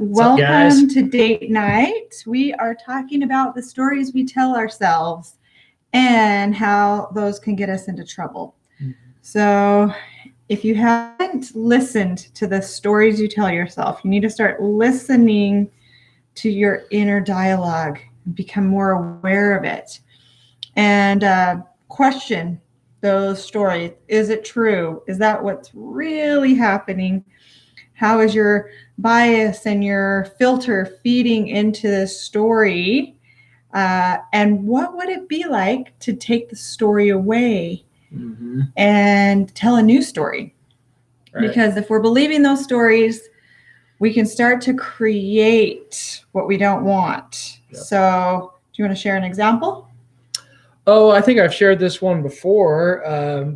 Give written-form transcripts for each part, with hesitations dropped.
What's up, guys? Welcome to Date Night. We are talking about the stories we tell ourselves and how those can get us into trouble. So, if you haven't listened to the stories you tell yourself, you need to start listening to your inner dialogue and become more aware of it. And question those stories. Is it true? Is that what's really happening? How is your bias and your filter feeding into this story? And what would it be like to take the story away and tell a new story? Right. Because if we're believing those stories, we can start to create what we don't want. Yep. So do you want to share an example? Oh, I think I've shared this one before,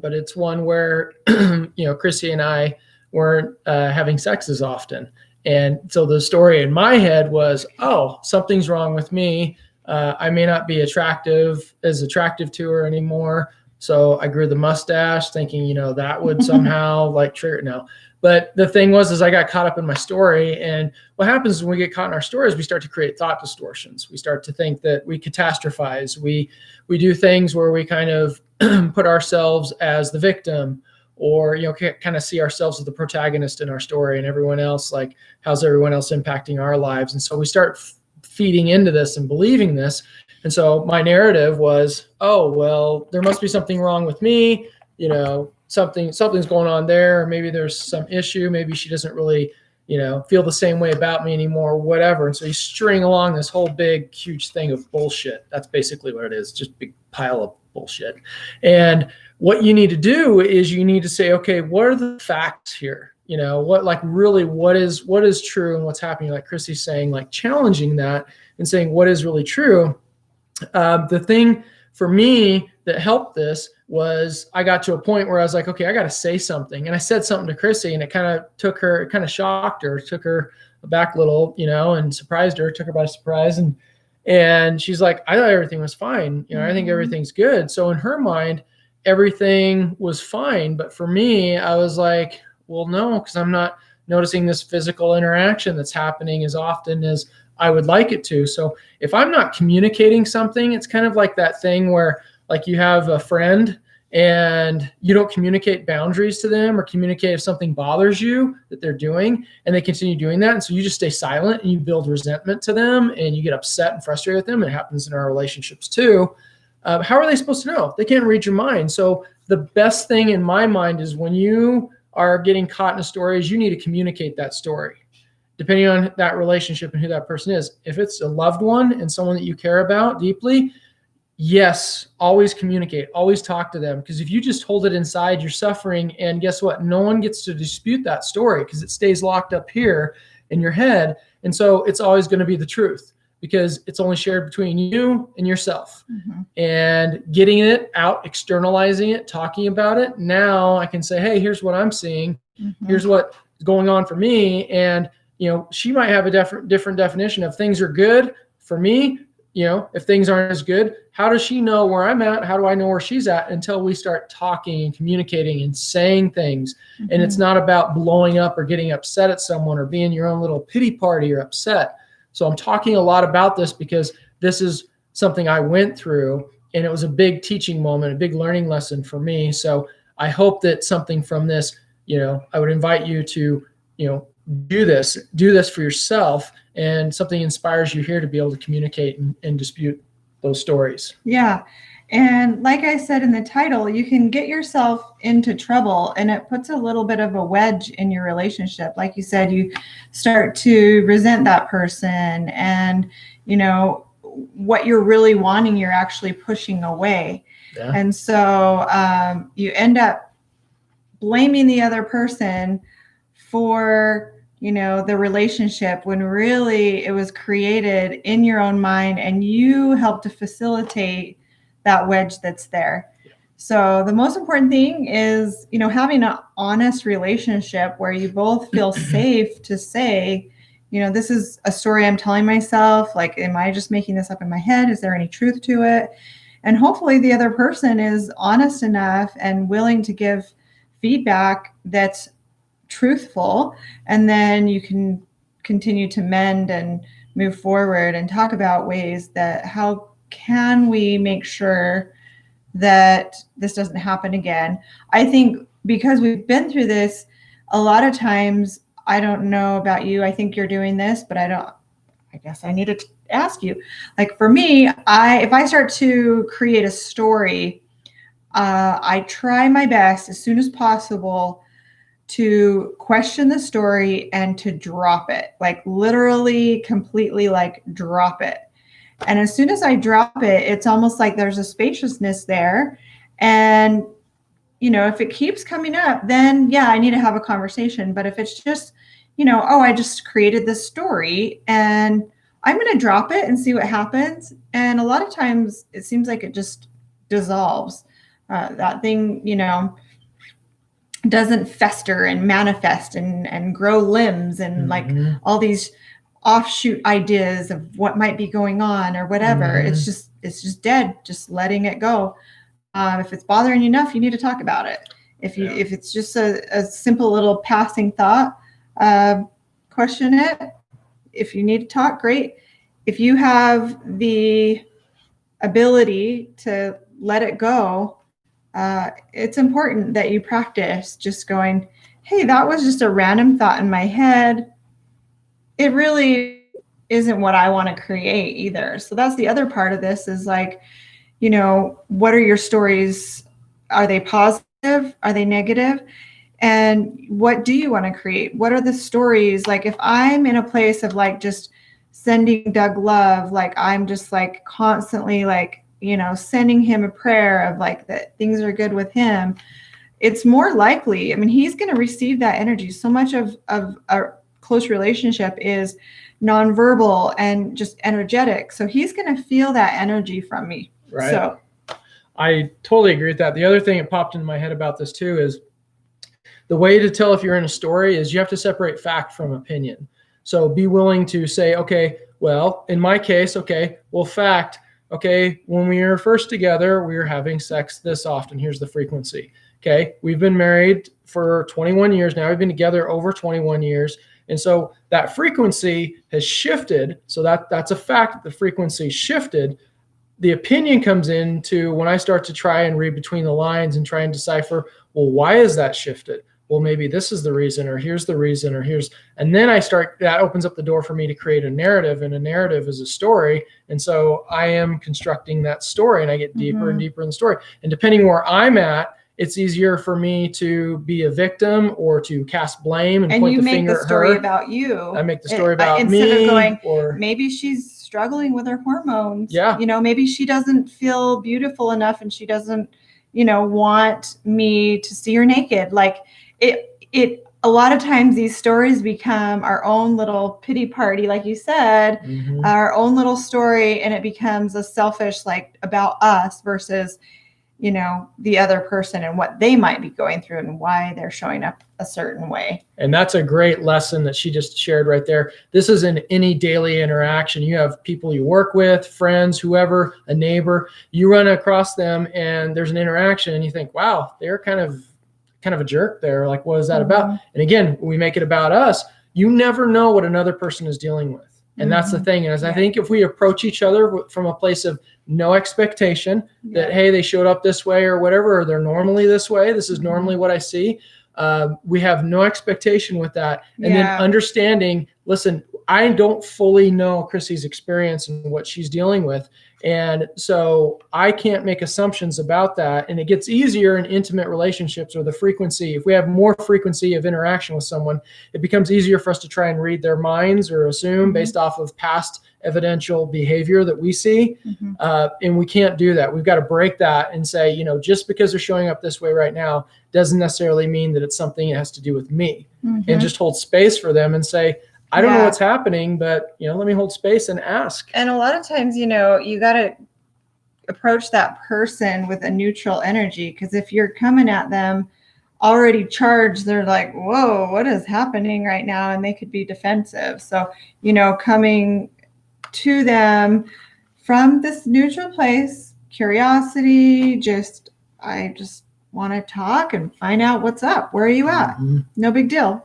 but it's one where, Chrissy and I weren't having sex as often. And so the story in my head was, oh, something's wrong with me. I may not be as attractive to her anymore. So I grew the mustache thinking, that would somehow like trigger no. But the thing was, I got caught up in my story. And what happens when we get caught in our stories, we start to create thought distortions. We start to think that we catastrophize. We do things where we kind of put ourselves as the victim, or kind of see ourselves as the protagonist in our story, and everyone else, like, how's everyone else impacting our lives? And so we start feeding into this and believing this. And so my narrative was, oh, well, there must be something wrong with me. Something's going on there. Or maybe there's some issue. Maybe she doesn't really, feel the same way about me anymore, whatever. And so you string along this whole big, huge thing of bullshit. That's basically what it is. Just a big pile of bullshit. And what you need to do is you need to say, okay, what are the facts here? What is true and what's happening? Like Chrissy's saying, like challenging that and saying what is really true. The thing for me that helped this was I got to a point where I was like, okay, I got to say something. And I said something to Chrissy, and it kind of shocked her, took her back a little, and surprised her, took her by surprise. And she's like, I thought everything was fine. I think everything's good. So in her mind, everything was fine. But for me, I was like, well, no, because I'm not noticing this physical interaction that's happening as often as I would like it to. So if I'm not communicating something, it's kind of like that thing where, like, you have a friend and you don't communicate boundaries to them or communicate if something bothers you that they're doing, and they continue doing that. And so you just stay silent and you build resentment to them and you get upset and frustrated with them. It happens in our relationships too. How are they supposed to know? They can't read your mind. So the best thing in my mind is when you are getting caught in a story is you need to communicate that story, depending on that relationship and who that person is. If it's a loved one and someone that you care about deeply, yes, always communicate, always talk to them. Because if you just hold it inside, you're suffering. And guess what? No one gets to dispute that story because it stays locked up here in your head. And so it's always going to be the truth because it's only shared between you and yourself. And getting it out, externalizing it, talking about it. Now I can say, hey, here's what I'm seeing. Here's what's going on for me. And she might have a different definition of things are good for me. If things aren't as good, how does she know where I'm at? How do I know where she's at? Until we start talking and communicating and saying things. And it's not about blowing up or getting upset at someone or being your own little pity party or upset. So I'm talking a lot about this because this is something I went through, and it was a big teaching moment, a big learning lesson for me. So I hope that something from this, I would invite you to, do this for yourself, and something inspires you here to be able to communicate and dispute those stories. Yeah. And like I said in the title, you can get yourself into trouble, and it puts a little bit of a wedge in your relationship. Like you said, you start to resent that person, and, what you're really wanting, you're actually pushing away. Yeah. And so you end up blaming the other person for the relationship when really it was created in your own mind, and you helped to facilitate that wedge that's there. Yeah. So the most important thing is, having an honest relationship where you both feel safe to say, this is a story I'm telling myself. Like, am I just making this up in my head? Is there any truth to it? And hopefully the other person is honest enough and willing to give feedback that's truthful, and then you can continue to mend and move forward and talk about ways that how can we make sure that this doesn't happen again. I think because we've been through this, a lot of times, I don't know about you, I think you're doing this, but I guess I need to ask you. Like for me, if I start to create a story, I try my best as soon as possible to question the story and to drop it, like literally completely like drop it. And as soon as I drop it, it's almost like there's a spaciousness there. And, if it keeps coming up, then yeah, I need to have a conversation. But if it's just, oh, I just created this story and I'm going to drop it and see what happens. And a lot of times it seems like it just dissolves. That thing, doesn't fester and manifest and grow limbs and like all these offshoot ideas of what might be going on or whatever. It's just dead, just letting it go. If it's bothering you enough, you need to talk about it. If it's just a simple little passing thought, question it. If you need to talk, great. If you have the ability to let it go, it's important that you practice just going, hey, that was just a random thought in my head. It really isn't what I want to create either. So that's the other part of this is like, what are your stories? Are they positive? Are they negative? And what do you want to create? What are the stories? Like if I'm in a place of like just sending Doug love, like I'm just like constantly like, sending him a prayer of like that things are good with him, it's more likely, he's going to receive that energy. So much of our close relationship is nonverbal and just energetic. So he's going to feel that energy from me. Right. So I totally agree with that. The other thing that popped into my head about this too is the way to tell if you're in a story is you have to separate fact from opinion. So be willing to say, okay, well, in my case, okay, well, fact, okay, when we were first together, we were having sex this often. Here's the frequency. Okay, we've been married for 21 years now. We've been together over 21 years. And so that frequency has shifted. So that's a fact that the frequency shifted. The opinion comes into when I start to try and read between the lines and try and decipher, well, why is that shifted? Well, maybe this is the reason, or here's the reason, and then that opens up the door for me to create a narrative, and a narrative is a story. And so I am constructing that story and I get deeper and deeper in the story. And depending where I'm at, it's easier for me to be a victim or to cast blame and point the finger at her. And you make the story about you. I make the story about me. Instead of going, or maybe she's struggling with her hormones. Yeah. Maybe she doesn't feel beautiful enough and she doesn't, want me to see her naked. Like it a lot of times these stories become our own little pity party, like you said, our own little story, and it becomes a selfish, like about us versus the other person and what they might be going through and why they're showing up a certain way. And that's a great lesson that she just shared right there. This is in any daily interaction. You have people you work with, friends, whoever, a neighbor, you run across them and there's an interaction and you think, wow, they're kind of a jerk there. Like, what is that about? And again, when we make it about us, you never know what another person is dealing with. And that's the thing is I think if we approach each other from a place of no expectation that, hey, they showed up this way or whatever, or they're normally this way, this is normally what I see. We have no expectation with that. And then understanding, listen, I don't fully know Chrissy's experience and what she's dealing with. And so I can't make assumptions about that. And it gets easier in intimate relationships or the frequency. If we have more frequency of interaction with someone, it becomes easier for us to try and read their minds or assume based off of past evidential behavior that we see. And we can't do that. We've got to break that and say, just because they're showing up this way right now doesn't necessarily mean that it's something that has to do with me. And just hold space for them and say, I don't know what's happening, but, let me hold space and ask. And a lot of times, you got to approach that person with a neutral energy, because if you're coming at them already charged, they're like, whoa, what is happening right now? And they could be defensive. So, coming to them from this neutral place, curiosity, I just want to talk and find out what's up. Where are you at? No big deal,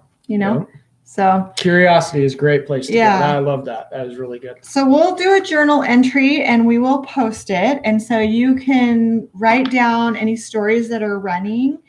So Curiosity is a great place to Yeah. go. I love that. That is really good. So we'll do a journal entry and we will post it. And so you can write down any stories that are running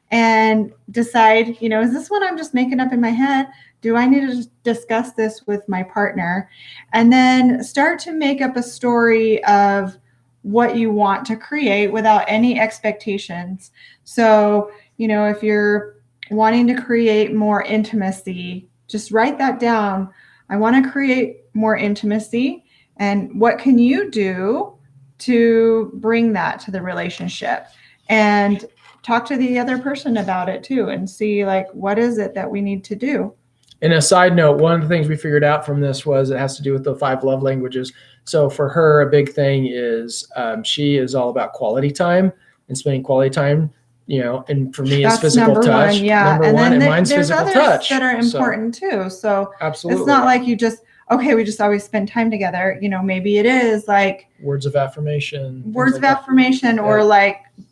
and decide, is this one I'm just making up in my head? Do I need to discuss this with my partner? And then start to make up a story of what you want to create without any expectations. So, if you're wanting to create more intimacy, just write that down. I want to create more intimacy. And what can you do to bring that to the relationship? And talk to the other person about it too and see what is it that we need to do. And a side note, one of the things we figured out from this was it has to do with the 5 love languages. So for her, a big thing is she is all about quality time and spending quality time. And for me, it's physical number touch. one, yeah. Number one, and mine's there's physical others touch that are important too. So absolutely, it's not like you just we just always spend time together. Maybe it is like words of affirmation, or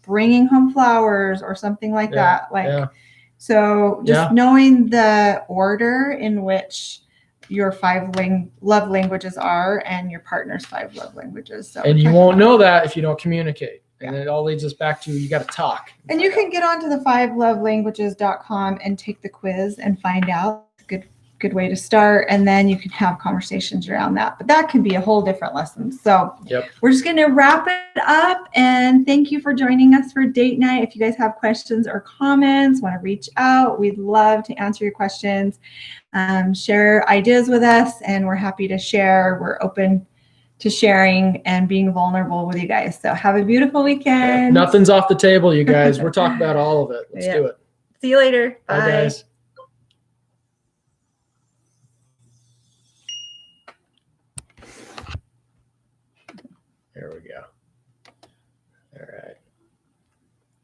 bringing home flowers or something like that. So just knowing the order in which your 5 love languages are and your partner's 5 love languages. So and you won't know that if you don't communicate. And it all leads us back to you got to talk. And you can get onto the 5lovelanguages.com and take the quiz and find out. Good way to start. And then you can have conversations around that. But that can be a whole different lesson. So we're just going to wrap it up. And thank you for joining us for date night. If you guys have questions or comments, want to reach out, we'd love to answer your questions. Share ideas with us. And we're happy to share. We're open to sharing and being vulnerable with you guys. So have a beautiful weekend. Nothing's off the table, you guys. We're talking about all of it. Let's do it. See you later. Bye. Bye, guys. There we go.